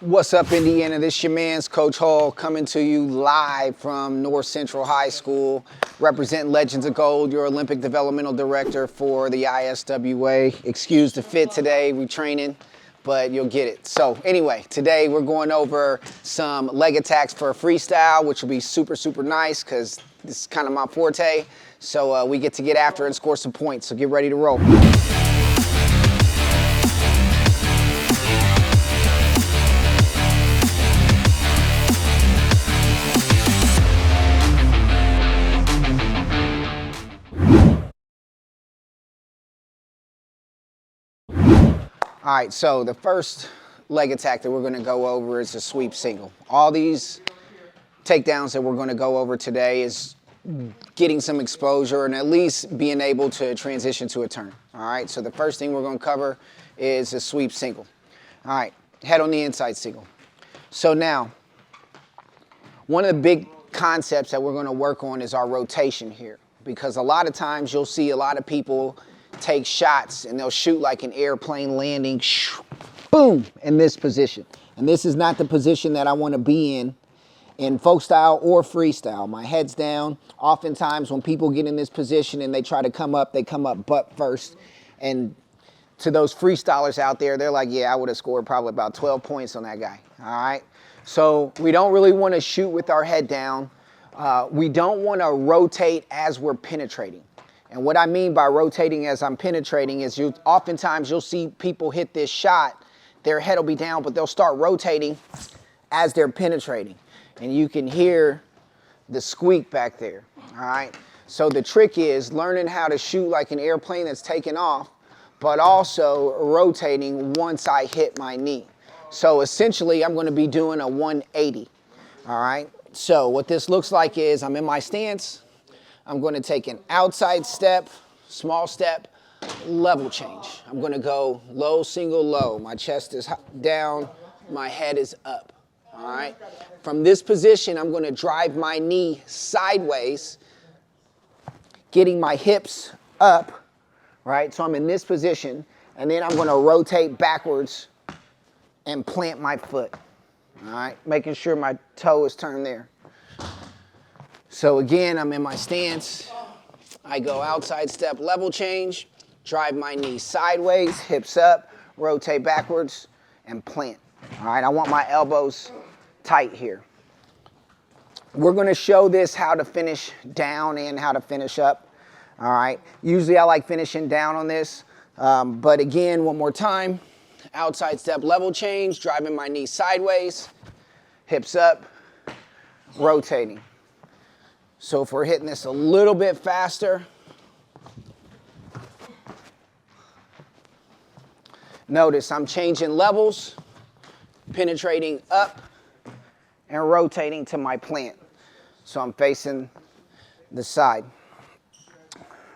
What's up, Indiana? This your man's Coach Hall coming to you live from North Central High School, representing Legends of Gold, your Olympic Developmental Director for the ISWA. Excuse the fit today, we're training, but you'll get it. So anyway, today we're going over some leg attacks for freestyle, which will be super, super nice because this is kind of my forte. So we get to get after and score some points, so get ready to roll. All right, so the first leg attack that we're going to go over is a sweep single. All these takedowns that we're going to go over today is getting some exposure and at least being able to transition to a turn. All right, so the first thing we're going to cover is a sweep single. All right, head on the inside single. So now, one of the big concepts that we're going to work on is our rotation here, because a lot of times you'll see a lot of people take shots and they'll shoot like an airplane landing, boom, in this position. And this is not the position that I want to be in folk style or freestyle. My head's down. Oftentimes when people get in this position and they try to come up, they come up butt first. And to those freestylers out there, they're like, yeah, I would have scored probably about 12 points on that guy. All right. So we don't really want to shoot with our head down. We don't want to rotate as we're penetrating. And what I mean by rotating as I'm penetrating is oftentimes you'll see people hit this shot, their head will be down, but they'll start rotating as they're penetrating. And you can hear the squeak back there, all right? So the trick is learning how to shoot like an airplane that's taking off, but also rotating once I hit my knee. So essentially I'm gonna be doing a 180, all right? So what this looks like is I'm in my stance, I'm going to take an outside step, small step, level change. I'm going to go low, single, low. My chest is down, my head is up, all right? From this position, I'm going to drive my knee sideways, getting my hips up, right? So I'm in this position, and then I'm going to rotate backwards and plant my foot, all right? Making sure my toe is turned there. So again, I'm in my stance. I go outside step, level change, drive my knee sideways, hips up, rotate backwards, and plant. All right, I want my elbows tight here. We're gonna show this how to finish down and how to finish up. All right, usually I like finishing down on this, but again, one more time. Outside step, level change, driving my knee sideways, hips up, rotating. So if we're hitting this a little bit faster, notice I'm changing levels, penetrating up, and rotating to my plant. So I'm facing the side.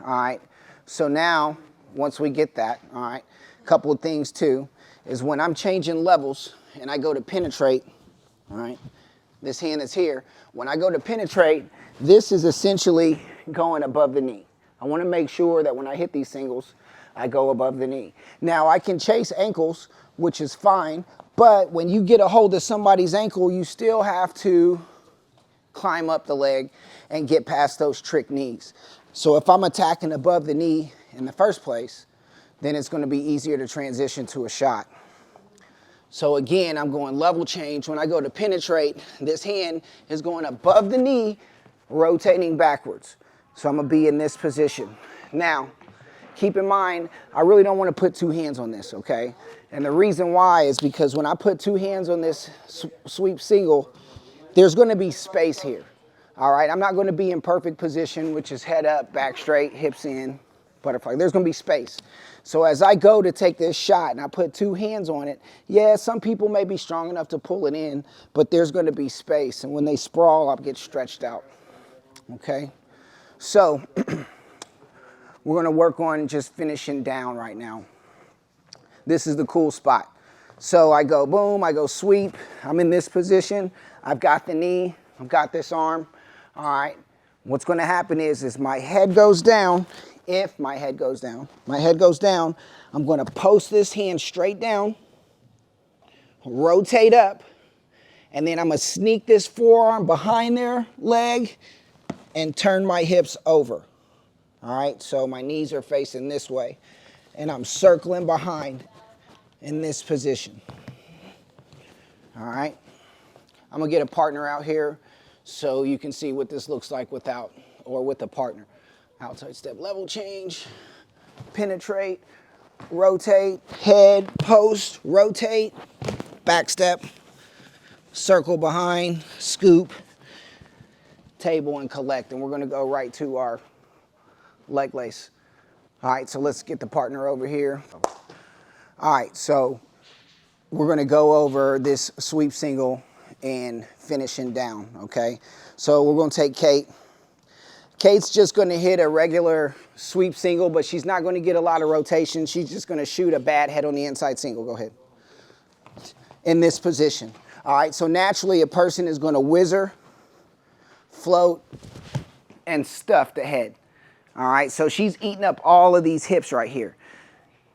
All right, so now, once we get that, all right, a couple of things too, is when I'm changing levels and I go to penetrate, all right, this hand is here. When I go to penetrate, this is essentially going above the knee. I want to make sure that when I hit these singles, I go above the knee. Now, I can chase ankles, which is fine, but when you get a hold of somebody's ankle, you still have to climb up the leg and get past those trick knees. So if I'm attacking above the knee in the first place, then it's going to be easier to transition to a shot. So again, I'm going level change. When I go to penetrate, this hand is going above the knee, rotating backwards. So I'm gonna be in this position. Now, keep in mind, I really don't wanna put two hands on this, okay? And the reason why is because when I put two hands on this sweep single, there's gonna be space here, all right? I'm not gonna be in perfect position, which is head up, back straight, hips in, butterfly. There's gonna be space. So as I go to take this shot and I put two hands on it, yeah, some people may be strong enough to pull it in, but there's gonna be space. And when they sprawl, I'll get stretched out. Okay, so we're going to work on just finishing down right now. This is the cool spot. So I go boom, I go sweep, I'm in this position, I've got the knee, I've got this arm. All right, what's going to happen is my head goes down. If my head goes down, I'm going to post this hand straight down. rotate up, and then I'm gonna sneak this forearm behind their leg and turn my hips over. All right, so my knees are facing this way, and I'm circling behind in this position. All right, I'm gonna get a partner out here so you can see what this looks like without or with a partner. Outside step, level change, penetrate, rotate, head, post, rotate, back step, circle behind, scoop, table, and collect. And we're gonna go right to our leg lace. All right, so let's get the partner over here. All right, so we're gonna go over this sweep single and finishing down, okay? So we're gonna take Kate. Kate's just gonna hit a regular sweep single, but she's not gonna get a lot of rotation. She's just gonna shoot a bad head on the inside single. Go ahead. In this position. All right, so naturally a person is gonna whizzer, float, and stuff the head. All right, so she's eating up all of these hips right here.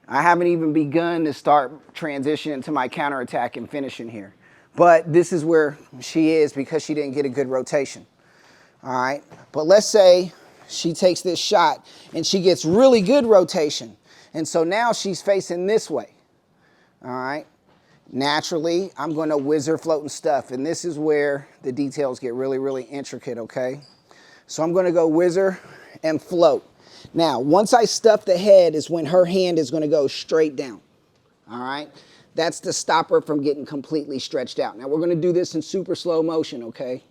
I haven't even begun to start transitioning to my counterattack and finishing here. But this is where she is because she didn't get a good rotation. All right, but let's say she takes this shot and she gets really good rotation. And so now she's facing this way. All right, naturally, I'm gonna whizzer, float, and stuff. And this is where the details get really, really intricate, okay? So I'm gonna go whizzer and float. Now, once I stuff the head is when her hand is gonna go straight down, all right? That's to stop her from getting completely stretched out. Now, we're gonna do this in super slow motion, okay?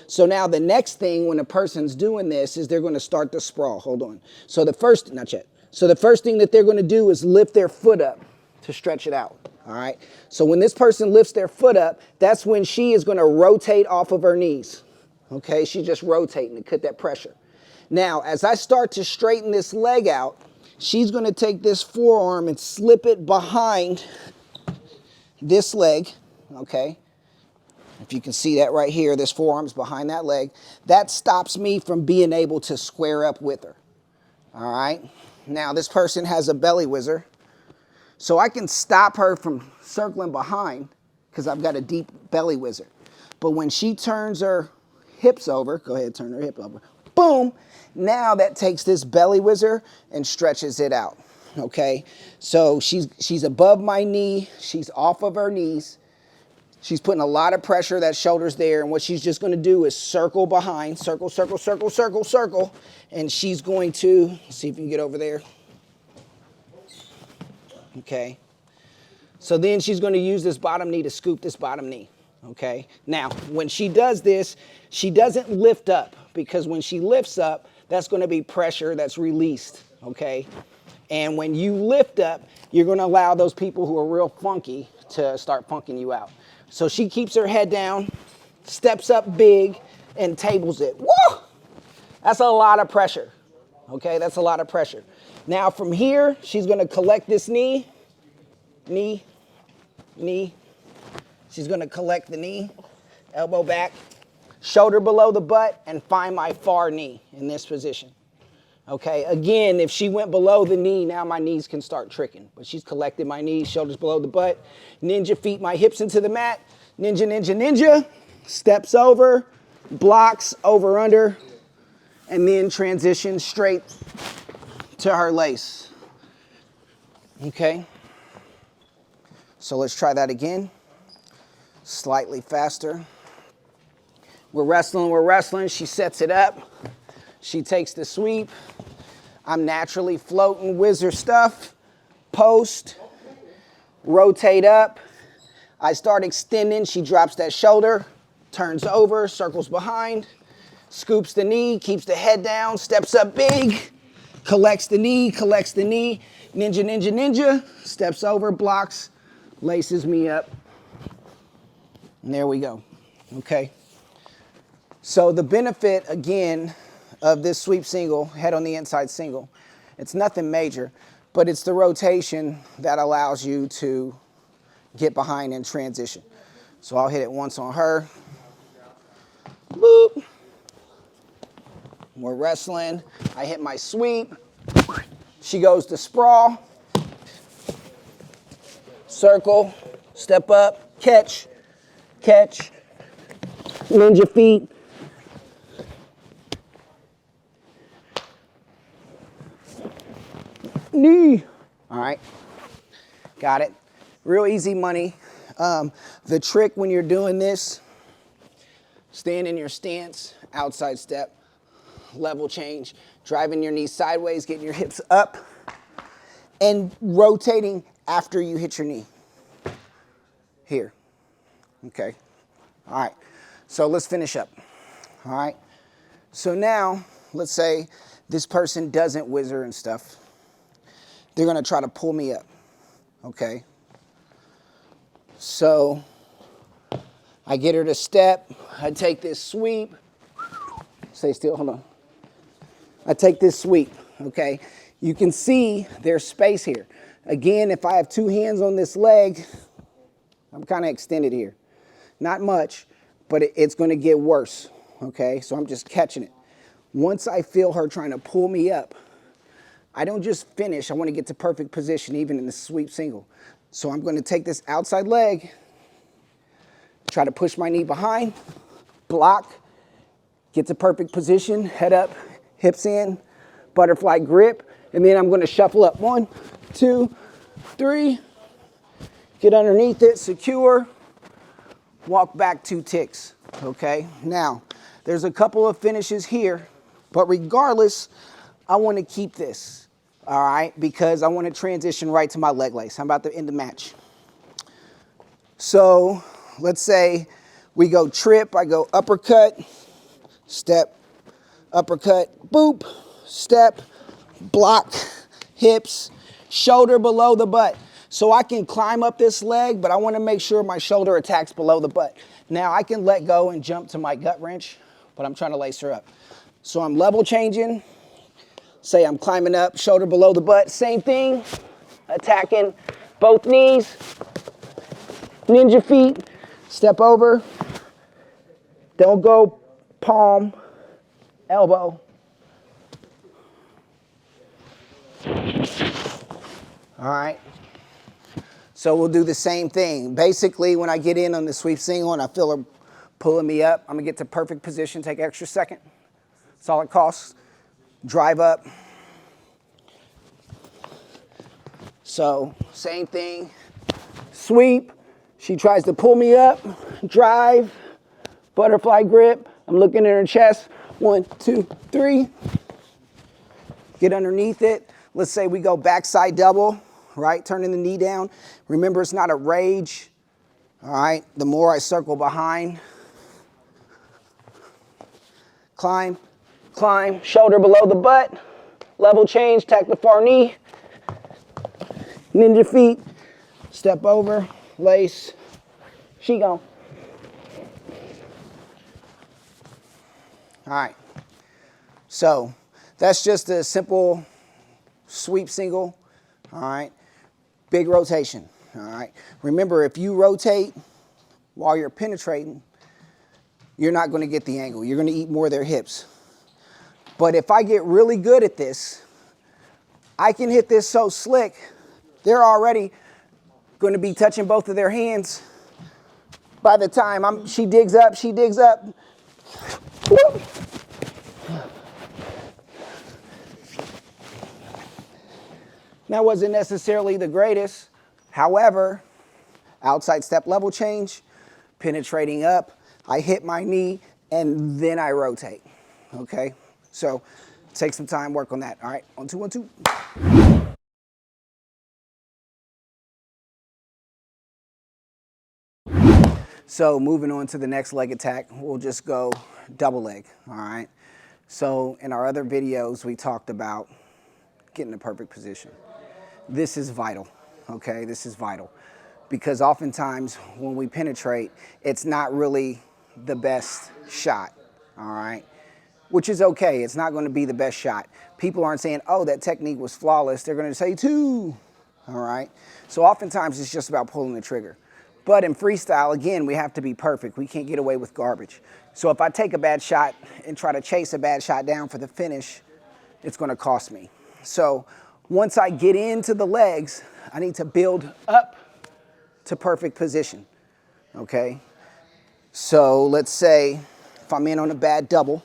So now the next thing when a person's doing this is they're gonna start to sprawl. Hold on. So the first, not yet. So the first thing that they're gonna do is lift their foot up to stretch it out, all right? So when this person lifts their foot up, that's when she is gonna rotate off of her knees, okay? She's just rotating to cut that pressure. Now, as I start to straighten this leg out, she's gonna take this forearm and slip it behind this leg, okay? If you can see that right here, this forearm's behind that leg. That stops me from being able to square up with her, all right? Now, this person has a belly whizzer, so I can stop her from circling behind because I've got a deep belly whizzer. But when she turns her hips over, go ahead, turn her hip over, boom, now that takes this belly whizzer and stretches it out, okay? So she's above my knee, she's off of her knees, she's putting a lot of pressure, that shoulder's there, and what she's just gonna do is circle behind, circle, circle, circle, circle, circle, and she's going to, see if you can get over there. Okay. So then she's gonna use this bottom knee to scoop this bottom knee, okay? Now, when she does this, she doesn't lift up, because when she lifts up, that's gonna be pressure that's released, okay? And when you lift up, you're gonna allow those people who are real funky to start funking you out. So she keeps her head down, steps up big, and tables it. Woo! That's a lot of pressure, okay? That's a lot of pressure. Now from here, she's gonna collect this knee, knee, knee. She's gonna collect the knee, elbow back, shoulder below the butt, and find my far knee in this position. Okay, again, if she went below the knee, now my knees can start tricking. But she's collected my knees, shoulders below the butt. Ninja feet my hips into the mat. Ninja, ninja, ninja. Steps over, blocks, over, under, and then transition straight to her lace. Okay, so let's try that again. Slightly faster. We're wrestling. She sets it up. She takes the sweep. I'm naturally floating, whizzer stuff, post, rotate up. I start extending. She drops that shoulder, turns over, circles behind, scoops the knee, keeps the head down, steps up big, collects the knee, ninja, ninja, ninja, steps over, blocks, laces me up. And there we go, okay? So the benefit, again, of this sweep single, head on the inside single, it's nothing major, but it's the rotation that allows you to get behind and transition. So I'll hit it once on her. Boop. We're wrestling. I hit my sweep. She goes to sprawl. Circle, step up, catch, catch, ninja feet. Knee. All right, got it. Real easy money. The trick when you're doing this, stand in your stance, outside step, level change, driving your knees sideways, getting your hips up, and rotating after you hit your knee. Here, okay. All right, so let's finish up. All right, so now let's say this person doesn't whizzer and stuff. They're gonna try to pull me up, okay? So I get her to step, I take this sweep, stay still, hold on. I take this sweep, okay? You can see there's space here. Again, if I have two hands on this leg, I'm kind of extended here. Not much, but it's gonna get worse, okay? So I'm just catching it. Once I feel her trying to pull me up, I don't just finish, I want to get to perfect position even in the sweep single. So I'm going to take this outside leg, try to push my knee behind, block, get to perfect position, head up, hips in, butterfly grip, and then I'm going to shuffle up. 1, 2, 3, get underneath it, secure, walk back 2 ticks, okay? Now, there's a couple of finishes here, but regardless, I want to keep this. All right, because I want to transition right to my leg lace. I'm about to end the match. So let's say we go trip, I go uppercut, step, uppercut, boop, step, block, hips, shoulder below the butt. So I can climb up this leg, but I want to make sure my shoulder attacks below the butt. Now I can let go and jump to my gut wrench, but I'm trying to lace her up. So I'm level changing. Say I'm climbing up, shoulder below the butt, same thing, attacking both knees, ninja feet, step over, don't go palm, elbow. All right, so we'll do the same thing. Basically, when I get in on the sweep single and I feel her pulling me up, I'm gonna get to perfect position, take an extra second. That's all it costs. Drive up. So same thing, sweep, she tries to pull me up, drive, butterfly grip, I'm looking at her chest, 1, 2, 3, get underneath it. Let's say we go backside double, right, turning the knee down. Remember, it's not a rage, all right? The more I circle behind, climb, climb, shoulder below the butt, level change, tack the far knee, ninja feet, step over, lace, she gone. All right, so that's just a simple sweep single, all right? Big rotation, all right? Remember, if you rotate while you're penetrating, you're not gonna get the angle. You're gonna eat more of their hips. But if I get really good at this, I can hit this so slick, they're already gonna be touching both of their hands by the time she digs up, she digs up. Woo. That wasn't necessarily the greatest. However, outside step level change, penetrating up, I hit my knee, and then I rotate, okay? So take some time, work on that, all right? 1, 2, 1, 2. So moving on to the next leg attack, we'll just go double leg, all right? So in our other videos, we talked about getting the perfect position. This is vital, okay? This is vital. Because oftentimes when we penetrate, it's not really the best shot, all right? Which is okay, it's not gonna be the best shot. People aren't saying, oh, that technique was flawless. They're gonna say 2, all right? So oftentimes it's just about pulling the trigger. But in freestyle, again, we have to be perfect. We can't get away with garbage. So if I take a bad shot and try to chase a bad shot down for the finish, it's gonna cost me. So once I get into the legs, I need to build up to perfect position. okay? So let's say if I'm in on a bad double,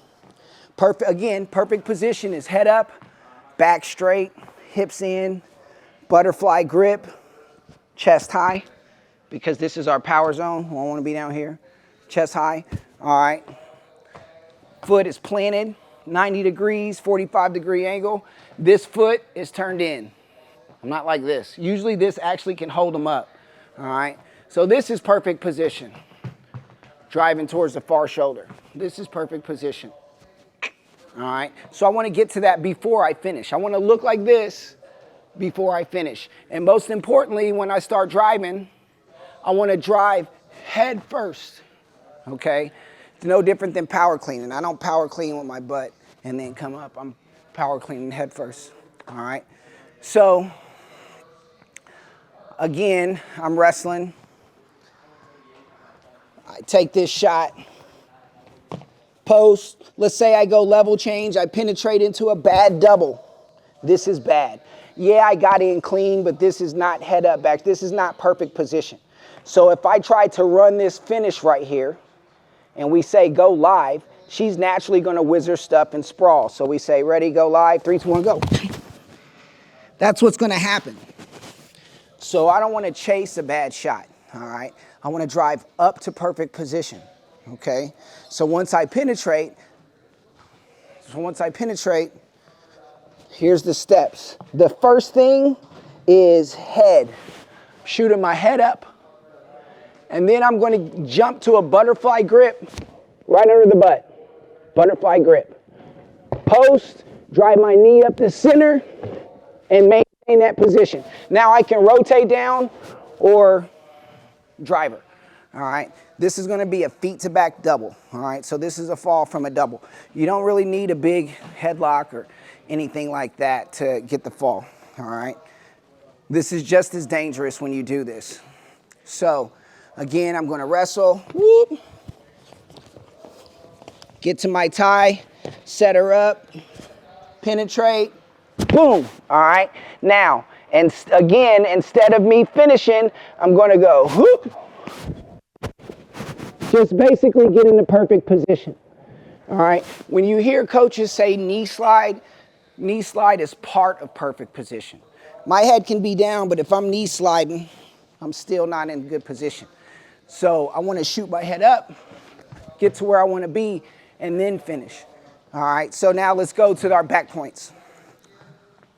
perfect position is head up, back straight, hips in, butterfly grip, chest high, because this is our power zone. We don't want to be down here. Chest high, all right. Foot is planted, 90 degrees, 45-degree angle. This foot is turned in. I'm not like this. Usually this actually can hold them up, all right? So this is perfect position. Driving towards the far shoulder. This is perfect position. All right, so I want to get to that before I finish. I want to look like this before I finish. And most importantly, when I start driving, I want to drive head first, okay? It's no different than power cleaning. I don't power clean with my butt and then come up. I'm power cleaning head first, all right? So, again, I'm wrestling. I take this shot. Post, let's say I go level change, I penetrate into a bad double. This is bad. Yeah, I got in clean, but this is not head up back. This is not perfect position. So if I try to run this finish right here, and we say go live, she's naturally gonna whizzer, stuff, and sprawl. So we say ready, go live, 3, 2, 1, go. That's what's gonna happen. So I don't wanna chase a bad shot, all right? I wanna drive up to perfect position. Okay, so once I penetrate, here's the steps. The first thing is head. Shooting my head up, and then I'm going to jump to a butterfly grip right under the butt. Butterfly grip. Post, drive my knee up the center, and maintain that position. Now I can rotate down or driver. All right, this is going to be a feet to back double. All right, so this is a fall from a double. You don't really need a big headlock or anything like that to get the fall. All right, this is just as dangerous when you do this. So again, I'm going to wrestle, whoop, get to my tie, set her up, penetrate, boom. All right, now, and again, instead of me finishing, I'm going to go whoop. Just basically get in the perfect position, all right? When you hear coaches say knee slide is part of perfect position. My head can be down, but if I'm knee sliding, I'm still not in good position. So I want to shoot my head up, get to where I want to be, and then finish. All right, so now let's go to our back points.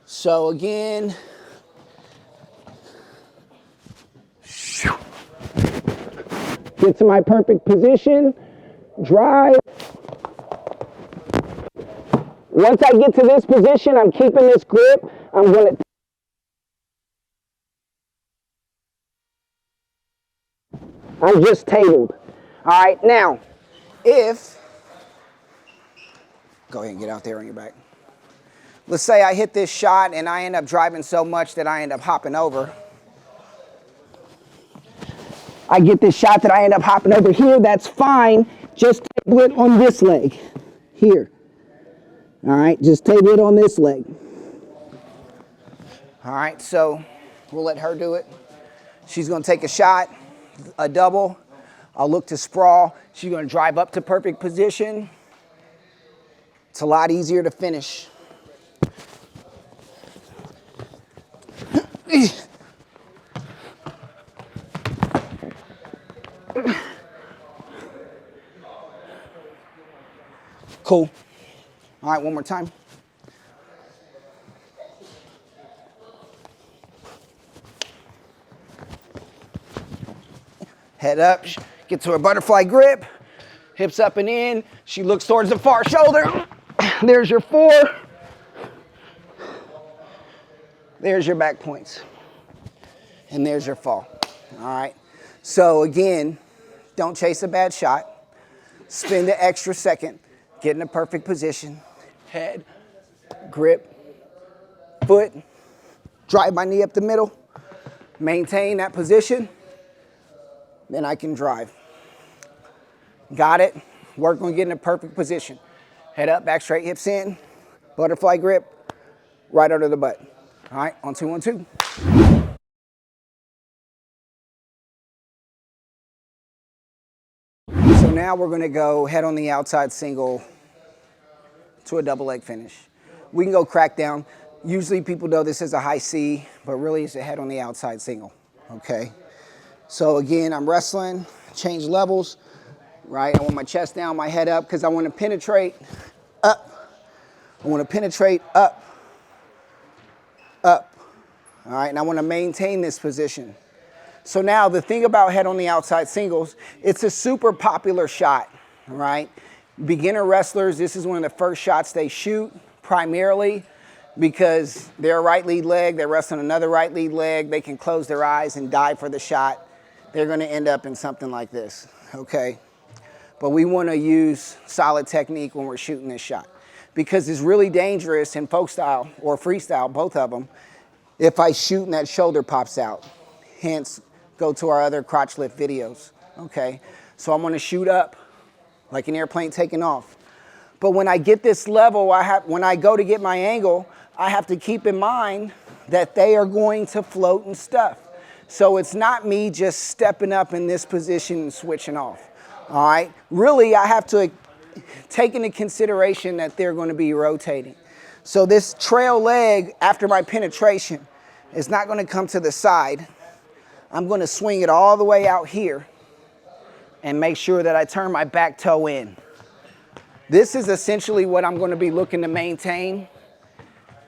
So again, get to my perfect position, drive. Once I get to this position, I'm keeping this grip. I'm just tabled. All right, now, go ahead and get out there on your back. Let's say I hit this shot and I end up driving so much that I end up hopping over. I get this shot that I end up hopping over here, that's fine. Just table it on this leg, here. All right, just table it on this leg. All right, so we'll let her do it. She's gonna take a shot, a double. I'll look to sprawl. She's gonna drive up to perfect position. It's a lot easier to finish. Cool. All right, one more time. Head up, get to her butterfly grip, hips up and in. She looks towards the far shoulder. There's your 4. There's your back points. And there's your fall. All right. So again, don't chase a bad shot. Spend the extra second. Get in a perfect position. Head, grip, foot, drive my knee up the middle, maintain that position, then I can drive. Got it? Work on getting a perfect position. Head up, back straight, hips in, butterfly grip, right under the butt. All right, on 2, 1, 2. So now we're gonna go head on the outside single to a double leg finish. We can go crack down. Usually people know this is a high C, but really it's a head on the outside single, okay? So again, I'm wrestling, change levels, right? I want my chest down, my head up, because I want to penetrate up. I want to penetrate up, up, all right? And I want to maintain this position. So now the thing about head on the outside singles, it's a super popular shot, all right? Beginner wrestlers, this is one of the first shots they shoot, primarily because they're a right lead leg, they're wrestling another right lead leg, they can close their eyes and dive for the shot. They're gonna end up in something like this, okay? But we wanna use solid technique when we're shooting this shot because it's really dangerous in folk style or freestyle, both of them, if I shoot and that shoulder pops out. Hence, go to our other crotch lift videos, okay? So I'm gonna shoot up like an airplane taking off. But when I get this level, when I go to get my angle, I have to keep in mind that they are going to float and stuff. So it's not me just stepping up in this position and switching off, all right? Really, I have to take into consideration that they're going to be rotating. So this trail leg after my penetration is not going to come to the side. I'm going to swing it all the way out here and make sure that I turn my back toe in. This is essentially what I'm going to be looking to maintain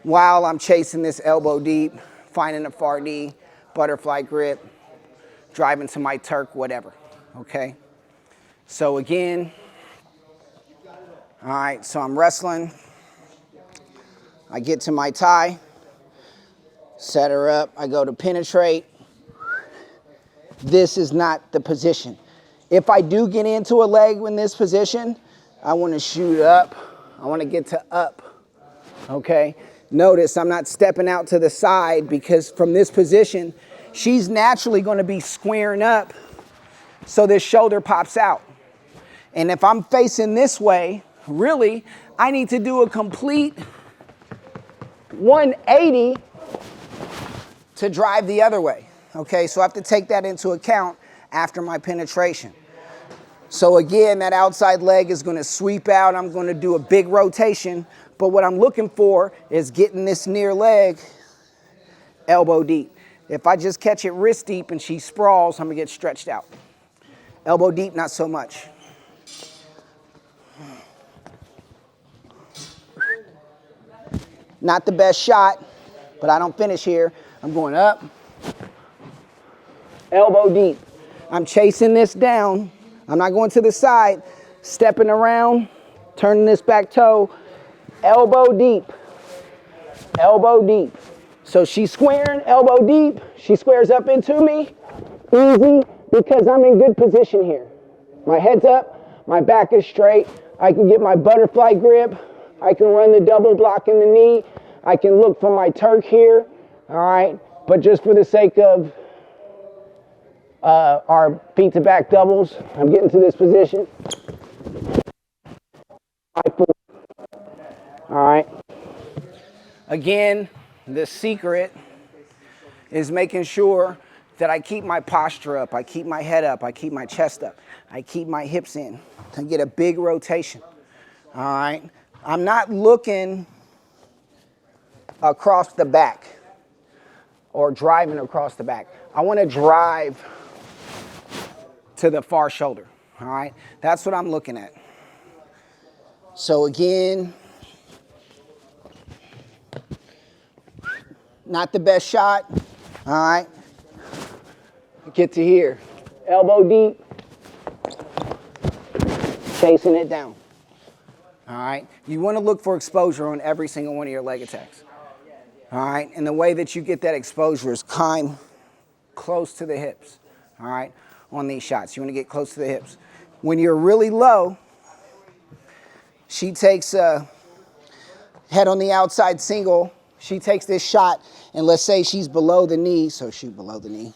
while I'm chasing this elbow deep, finding a far knee, butterfly grip, driving to my Turk, whatever, okay? So again, all right, so I'm wrestling. I get to my tie, set her up, I go to penetrate. This is not the position. If I do get into a leg in this position, I want to shoot up. I want to get to up, okay? Notice I'm not stepping out to the side because from this position, she's naturally going to be squaring up so this shoulder pops out. And if I'm facing this way, really, I need to do a complete 180 to drive the other way, okay? So I have to take that into account after my penetration. So again, that outside leg is going to sweep out. I'm going to do a big rotation. But what I'm looking for is getting this near leg elbow deep. If I just catch it wrist deep and she sprawls, I'm going to get stretched out. Elbow deep, not so much. Not the best shot, but I don't finish here. I'm going up, elbow deep. I'm chasing this down. I'm not going to the side, stepping around, turning this back toe, elbow deep, elbow deep. So she's squaring, elbow deep, she squares up into me, easy, because I'm in good position here. My head's up, my back is straight, I can get my butterfly grip, I can run the double block in the knee, I can look for my Turk here, all right? But just for the sake of our feet to back doubles, I'm getting to this position. 5-4. All right. Again, the secret is making sure that I keep my posture up, I keep my head up, I keep my chest up, I keep my hips in to get a big rotation. All right. I'm not looking across the back or driving across the back. I want to drive to the far shoulder, all right? That's what I'm looking at. So again, not the best shot, all right? Get to here, elbow deep, chasing it down, all right? You want to look for exposure on every single one of your leg attacks, all right? And the way that you get that exposure is kind close to the hips, all right? On these shots, you want to get close to the hips. When you're really low, she takes a head on the outside single. She takes this shot, and let's say she's below the knee, so shoot below the knee.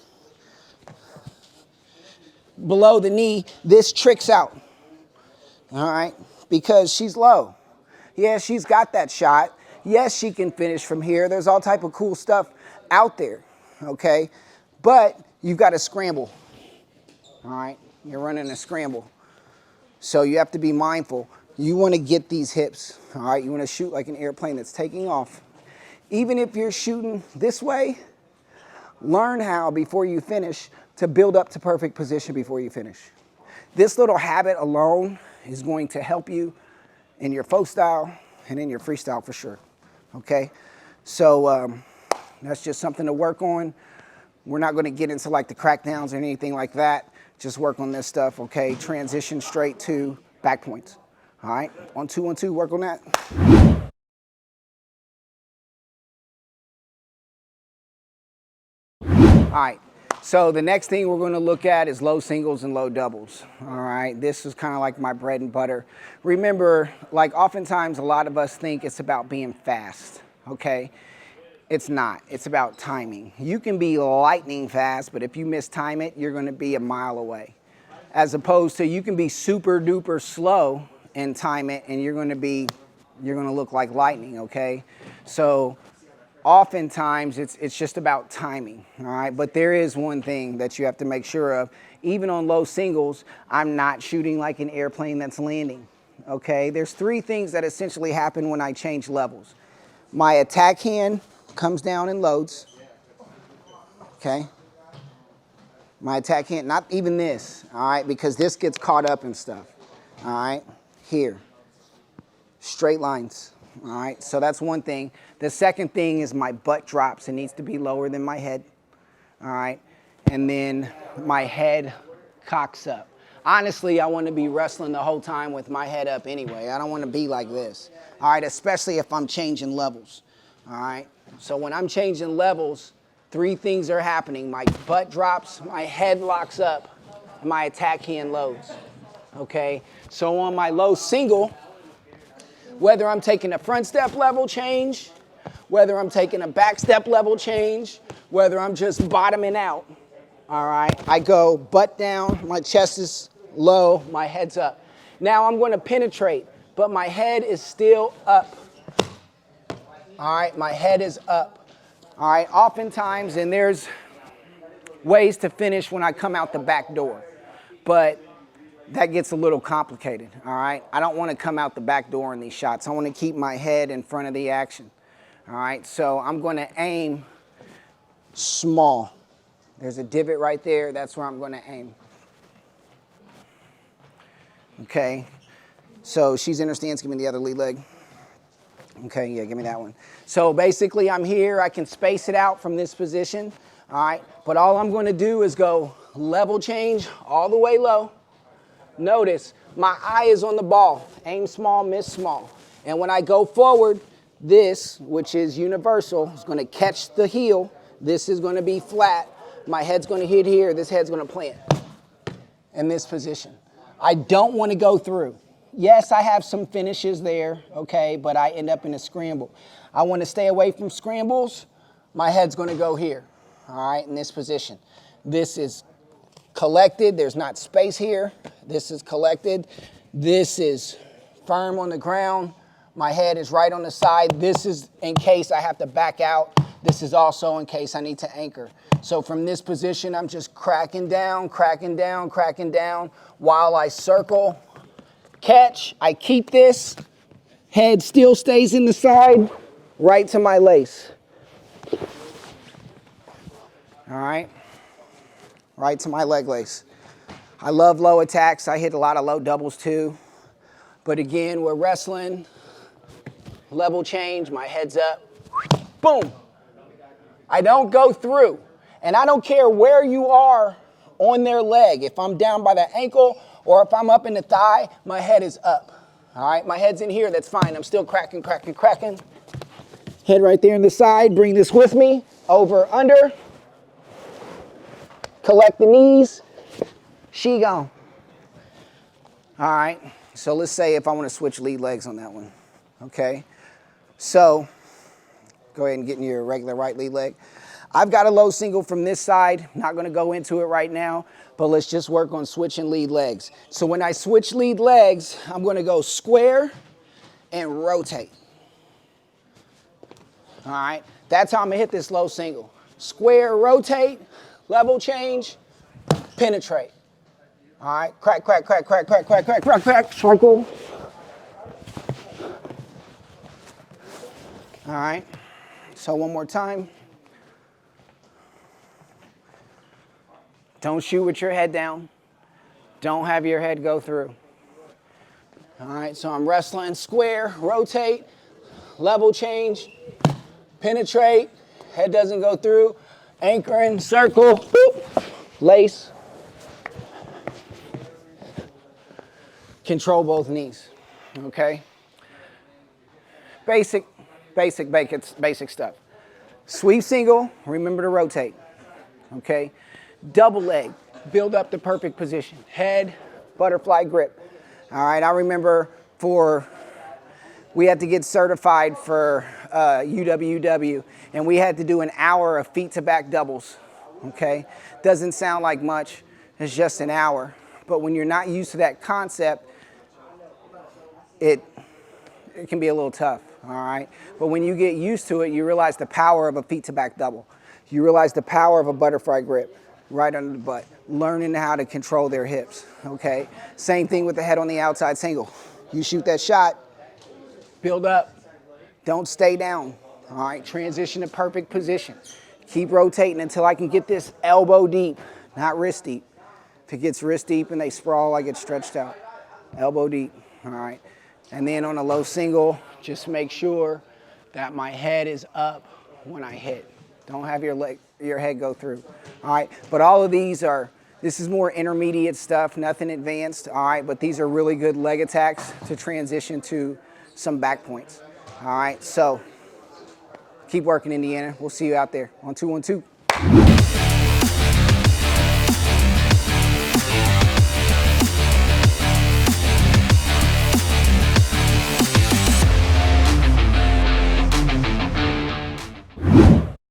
Below the knee, this tricks out, all right, because she's low. Yeah, she's got that shot. Yes, she can finish from here. There's all type of cool stuff out there, okay? But you've got to scramble. All right, you're running a scramble. So you have to be mindful. You want to get these hips, all right? You want to shoot like an airplane that's taking off. Even if you're shooting this way, learn how, before you finish, to build up to perfect position before you finish. This little habit alone is going to help you in your folk style and in your freestyle for sure, okay? So that's just something to work on. We're not going to get into like the crackdowns or anything like that. Just work on this stuff, okay? Transition straight to back points, all right? 1, 2, 1, 2, work on that. All right, so the next thing we're going to look at is low singles and low doubles. All right, this is kind of like my bread and butter. Remember, like oftentimes a lot of us think it's about being fast, okay? It's not. It's about timing. You can be lightning fast, but if you mistime it, you're going to be a mile away. As opposed to you can be super duper slow and time it, and you're going to look like lightning, okay? So oftentimes it's just about timing, all right? But there is one thing that you have to make sure of. Even on low singles, I'm not shooting like an airplane that's landing, okay? There's 3 things that essentially happen when I change levels. My attack hand comes down and loads, okay? My attack hand, not even this, all right? Because this gets caught up in stuff, all right? Here, straight lines. All right, so that's one thing. The second thing is my butt drops. It needs to be lower than my head. All right, and then my head cocks up. Honestly, I want to be wrestling the whole time with my head up anyway. I don't want to be like this. All right, especially if I'm changing levels. All right, so when I'm changing levels, 3 things are happening. My butt drops, my head locks up, and my attack hand loads. Okay, so on my low single, whether I'm taking a front step level change, whether I'm taking a back step level change, whether I'm just bottoming out, all right? I go butt down, my chest is low, my head's up. Now I'm going to penetrate, but my head is still up. All right, my head is up. All right, oftentimes, and there's ways to finish when I come out the back door, but that gets a little complicated, all right? I don't want to come out the back door in these shots. I want to keep my head in front of the action, all right? So I'm going to aim small. There's a divot right there. That's where I'm going to aim. Okay, so she's in her stance. Give me the other lead leg. Okay, yeah, give me that one. So basically I'm here. I can space it out from this position, all right? But all I'm going to do is go level change all the way low. Notice my eye is on the ball. Aim small, miss small. And when I go forward, this, which is universal, is going to catch the heel. This is going to be flat. My head's going to hit here. This head's going to plant in this position. I don't want to go through. Yes, I have some finishes there, okay, but I end up in a scramble. I want to stay away from scrambles. My head's going to go here, all right, in this position. This is collected. There's not space here. This is collected. This is firm on the ground. My head is right on the side. This is in case I have to back out. This is also in case I need to anchor. So from this position, I'm just cracking down, cracking down, cracking down while I circle, catch. I keep this. Head still stays in the side, right to my lace. All right. Right to my leg lace. I love low attacks. I hit a lot of low doubles too. But again, we're wrestling. Level change, my head's up. Boom. I don't go through. And I don't care where you are on their leg. If I'm down by the ankle or if I'm up in the thigh, my head is up. All right, my head's in here, that's fine. I'm still cracking, cracking, cracking. Head right there in the side. Bring this with me. Over, under. Collect the knees. She gone. All right, so let's say if I want to switch lead legs on that one. Okay, so go ahead and get in your regular right lead leg. I've got a low single from this side. Not going to go into it right now, but let's just work on switching lead legs. So when I switch lead legs, I'm going to go square and rotate. All right, that's how I'm going to hit this low single. Square, rotate, level change, penetrate. All right, crack, crack, crack, crack, crack, crack, crack, crack, crack, circle. All right, so one more time. Don't shoot with your head down. Don't have your head go through. All right, so I'm wrestling square, rotate, level change, penetrate, head doesn't go through, anchoring, circle, boop, lace. Control both knees, okay? Basic stuff. Sweep single, remember to rotate, okay? Double leg, build up the perfect position. Head, butterfly grip. All right, I remember we had to get certified for UWW, and we had to do an hour of feet to back doubles, okay? Doesn't sound like much, it's just an hour. But when you're not used to that concept, it can be a little tough, all right? But when you get used to it, you realize the power of a feet to back double. You realize the power of a butterfly grip right under the butt, learning how to control their hips, okay? Same thing with the head on the outside single. You shoot that shot, build up, don't stay down, all right? Transition to perfect position. Keep rotating until I can get this elbow deep, not wrist deep. If it gets wrist deep and they sprawl, I get stretched out. Elbow deep, all right? And then on a low single, just make sure that my head is up when I hit. Don't have your head go through, all right? But all of these this is more intermediate stuff, nothing advanced, all right? But these are really good leg attacks to transition to some back points, all right? So keep working, Indiana. We'll see you out there on 212.